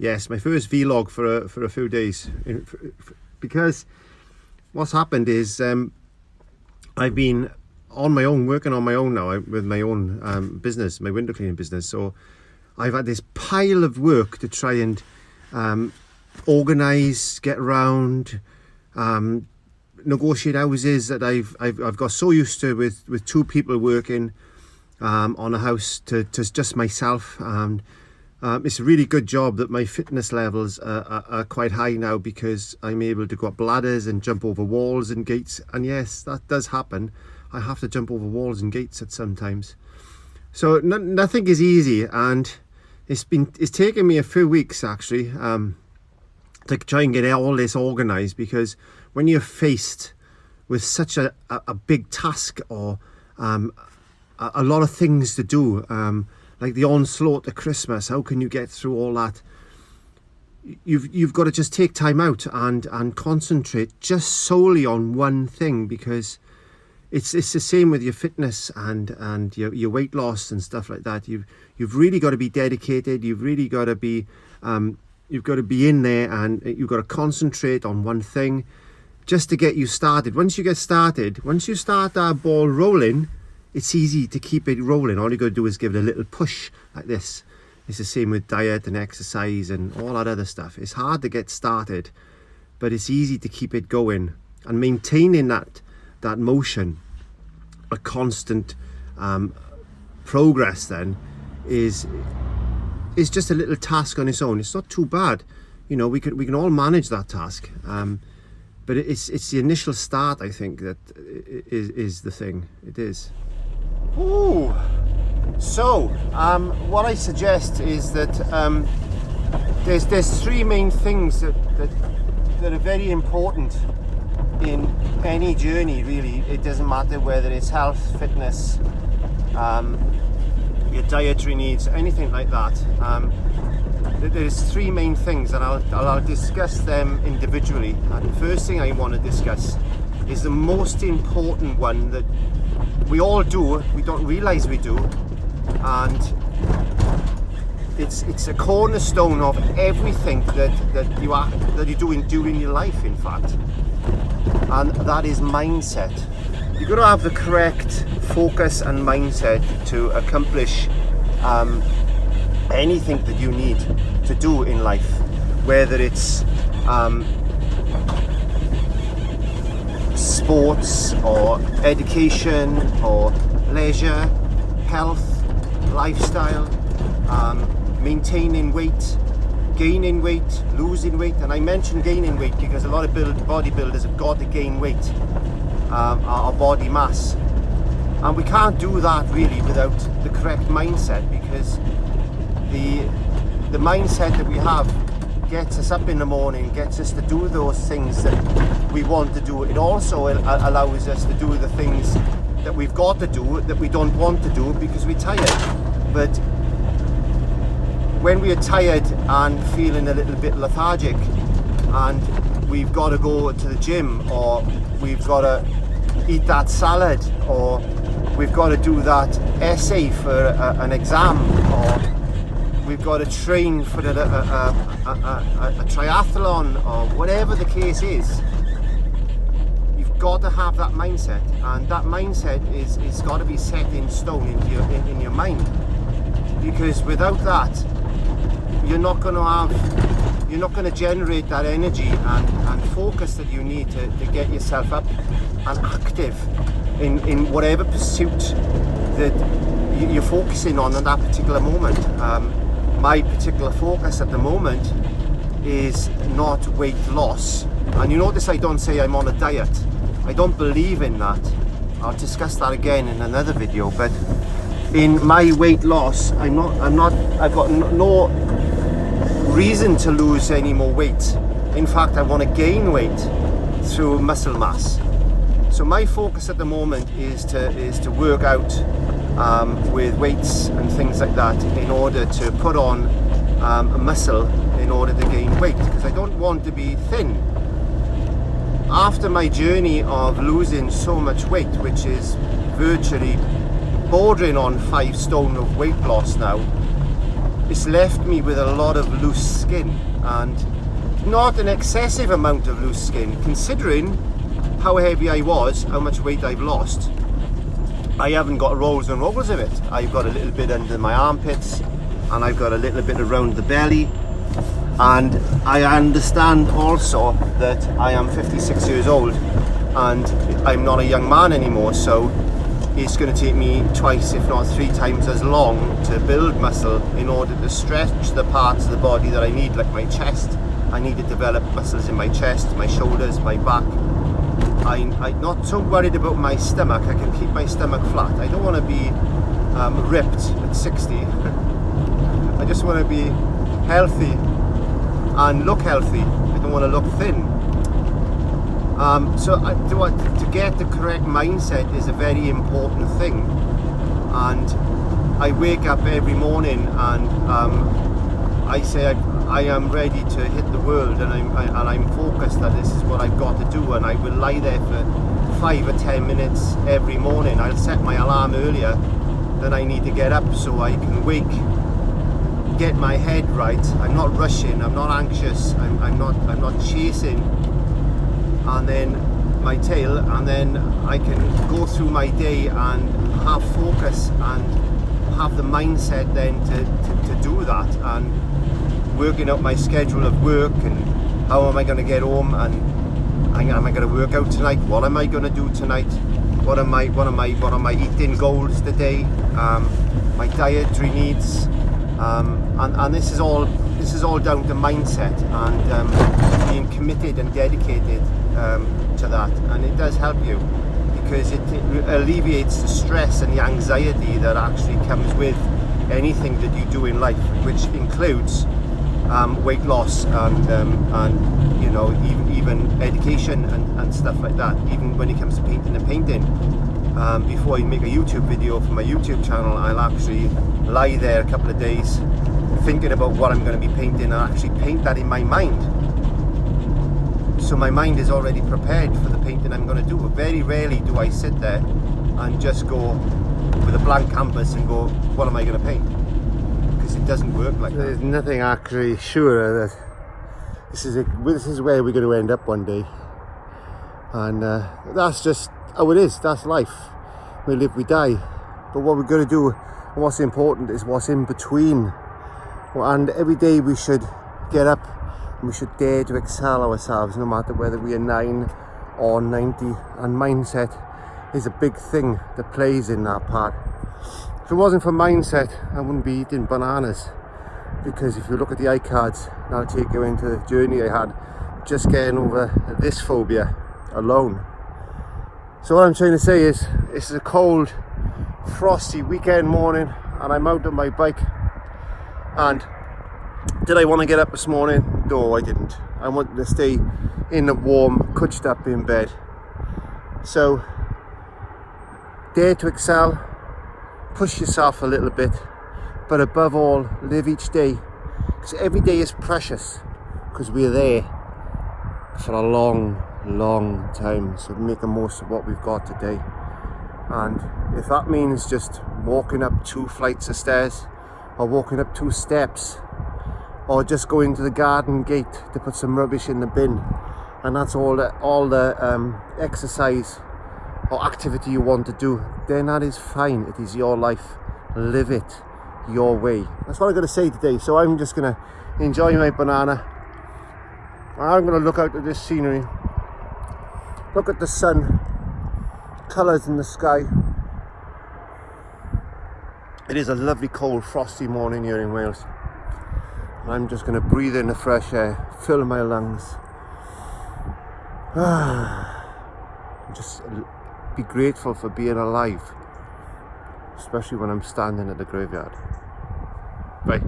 Yes, my first vlog for a few days, because what's happened is I've been on my own, working on my own now with my own business, my window cleaning business. So I've had this pile of work to try and organise, get around, negotiate houses that I've got so used to with two people working on a house to just myself. And it's a really good job that my fitness levels are quite high now, because I'm able to go up ladders and jump over walls and gates. And yes, that does happen. I have to jump over walls and gates at sometimes. So nothing is easy, and it's taken me a few weeks actually to try and get all this organised, because when you're faced with such a big task, or a lot of things to do, like the onslaught to Christmas, how can you get through all that? You've got to just take time out and concentrate just solely on one thing, because it's the same with your fitness and your weight loss and stuff like that. You've really got to be dedicated. You've really got to be in there, and you've got to concentrate on one thing just to get you started. Once you start that ball rolling, it's easy to keep it rolling. All you got to do is give it a little push like this. It's the same with diet and exercise and all that other stuff. It's hard to get started, but it's easy to keep it going, and maintaining that motion, a constant progress then is just a little task on its own. It's not too bad, we can all manage that task, but it's the initial start, I think, that is the thing. It is. Ooh. So what I suggest is that there's three main things that are very important in any journey, really. It doesn't matter whether it's health, fitness, your dietary needs, anything like that. There's three main things, and I'll discuss them individually. And the first thing I want to discuss is the most important one that we all do, we don't realise we do, and it's a cornerstone of everything that you're doing during your life, in fact, and that is mindset. You've got to have the correct focus and mindset to accomplish anything that you need to do in life, whether it's sports or education or leisure, health, lifestyle, maintaining weight, gaining weight, losing weight. And I mention gaining weight because a lot of bodybuilders have got to gain weight, our body mass, and we can't do that really without the correct mindset, because the mindset that we have gets us up in the morning, gets us to do those things that we want to do. It also allows us to do the things that we've got to do that we don't want to do because we're tired. But when we are tired and feeling a little bit lethargic, and we've got to go to the gym, or we've got to eat that salad, or we've got to do that essay for an exam, or we've got to train for a triathlon, or whatever the case is, you've got to have that mindset, and that mindset is got to be set in stone in your mind, because without that, you're not going to generate that energy and focus that you need to get yourself up and active in whatever pursuit that you're focusing on at that particular moment. My particular focus at the moment is not weight loss, and you notice I don't say I'm on a diet. I don't believe in that. I'll discuss that again in another video. But in my weight loss, I've got no reason to lose any more weight. In fact, I want to gain weight through muscle mass. So my focus at the moment is to work out with weights and things like that in order to put on a muscle in order to gain weight, because I don't want to be thin. After my journey of losing so much weight, which is virtually bordering on 5 stone of weight loss now, it's left me with a lot of loose skin, and not an excessive amount of loose skin considering how heavy I was, how much weight I've lost. I haven't got rolls and rolls of it. I've got a little bit under my armpits, and I've got a little bit around the belly. And I understand also that I am 56 years old and I'm not a young man anymore, so it's going to take me twice, if not 3 times as long to build muscle in order to stretch the parts of the body that I need, like my chest. I need to develop muscles in my chest, my shoulders, my back. I'm not so worried about my stomach. I can keep my stomach flat. I don't want to be ripped at 60. I just want to be healthy and look healthy. I don't want to look thin. So to get the correct mindset is a very important thing. And I wake up every morning and I say I am ready to hit the world, and I'm focused that this is what I've got to do, and I will lie there for 5 or 10 minutes every morning. I'll set my alarm earlier than I need to get up so I can wake, get my head right. I'm not rushing, I'm not anxious, I'm not chasing and then my tail, and then I can go through my day and have focus and have the mindset then to do that, and working out my schedule of work and how am I going to get home, and am I going to work out tonight, what am I going to do tonight, what are my eating goals today, my dietary needs, and this is all down to mindset and being committed and dedicated to that. And it does help you because it alleviates the stress and the anxiety that actually comes with anything that you do in life, which includes weight loss and you know, even education and stuff like that. Even when it comes to painting and painting, before I make a YouTube video for my YouTube channel, I'll actually lie there a couple of days thinking about what I'm going to be painting and actually paint that in my mind. So my mind is already prepared for the painting I'm going to do. Very rarely do I sit there and just go with a blank canvas and go, what am I going to paint? It doesn't work like that. There's nothing actually sure that this is where we're going to end up one day, and that's just how it is. That's life. We live, we die. But what we're going to do, and what's important, is what's in between. And every day we should get up and we should dare to excel ourselves, no matter whether we are 9 or 90. And mindset is a big thing that plays in that part. If it wasn't for mindset, I wouldn't be eating bananas, because if you look at the iCards, that'll take you into the journey I had just getting over this phobia alone. So what I'm trying to say is, this is a cold, frosty weekend morning and I'm out on my bike. And did I want to get up this morning? No, I didn't. I wanted to stay in the warm, cushed up in bed. So dare to excel. Push yourself a little bit, but above all, live each day, because every day is precious, because we're there for a long time. So make the most of what we've got today. And if that means just walking up 2 flights of stairs, or walking up 2 steps, or just going to the garden gate to put some rubbish in the bin, and that's all the exercise or activity you want to do, then that is fine. It is your life. Live it your way. That's what I'm going to say today. So I'm just going to enjoy my banana. I'm going to look out at this scenery, look at the sun, colours in the sky. It is a lovely cold frosty morning here in Wales. I'm just going to breathe in the fresh air, fill my lungs. Just be grateful for being alive, especially when I'm standing at the graveyard. Bye.